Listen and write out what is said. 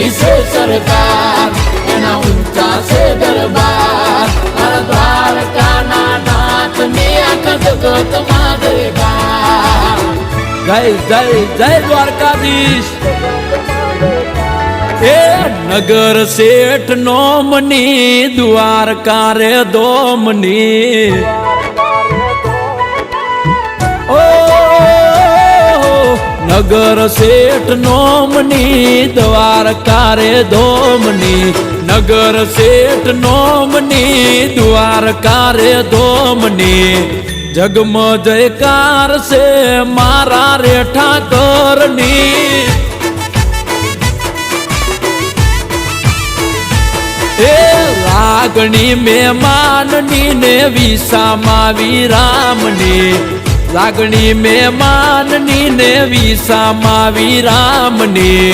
ઊંચી છે સરકાર, એના ઊંચા છે દરબાર, મારા દ્વારકાના નાથની આખા જગતમાં જયકાર. જય જય જય દ્વારકાધીશ. એ નગર શેઠ નોમની દ્વારકા રે દોમની. ઓ નગર શેઠ નોમની દ્વારકા રે દોમની, નગર શેઠ નોમની દ્વારકા રે દોમની. જગમ જયકાર છે મારા રે ઠાકરની. એ લાગણી મહેમાનની ને વિસામાં વિરામની, લાગણી મહેમાનની ને વિસામાં વિરામની.